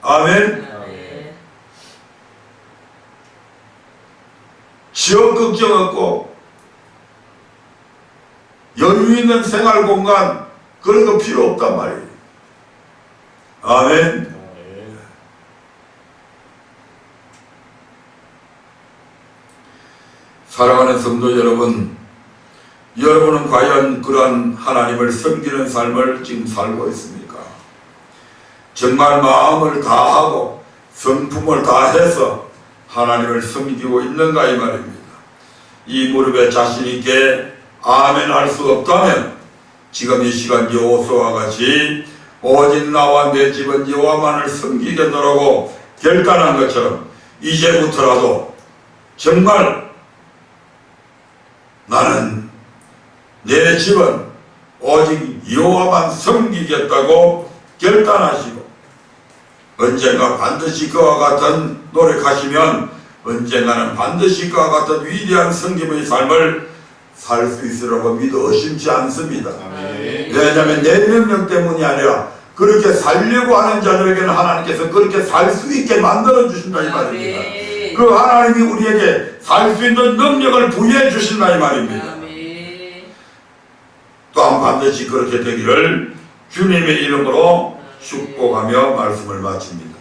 아멘. 아멘. 지역 걱정 없고, 여유 있는 생활 공간, 그런 거 필요 없단 말이에요. 아멘. 사랑하는 성도 여러분, 여러분은 과연 그러한 하나님을 섬기는 삶을 지금 살고 있습니까? 정말 마음을 다하고 성품을 다해서 하나님을 섬기고 있는가 이 말입니다. 이 무릎에 자신 있게 아멘 할 수 없다면 지금 이 시간 여호수아와 같이 오직 나와 내 집은 여호와만을 섬기겠노라고 결단한 것처럼 이제부터라도 정말 나는 내 집은 오직 여호와만 섬기겠다고 결단하시고 언젠가 반드시 그와 같은 노력하시면 언젠가는 반드시 그와 같은 위대한 섬김의 삶을 살 수 있으라고 믿어 의심치 않습니다. 왜냐하면 내 능력 때문이 아니라 그렇게 살려고 하는 자들에게는 하나님께서 그렇게 살 수 있게 만들어 주신다 이 말입니다. 그 하나님이 우리에게 살 수 있는 능력을 부여해 주신다 이 말입니다. 또한 반드시 그렇게 되기를 주님의 이름으로 축복하며 말씀을 마칩니다.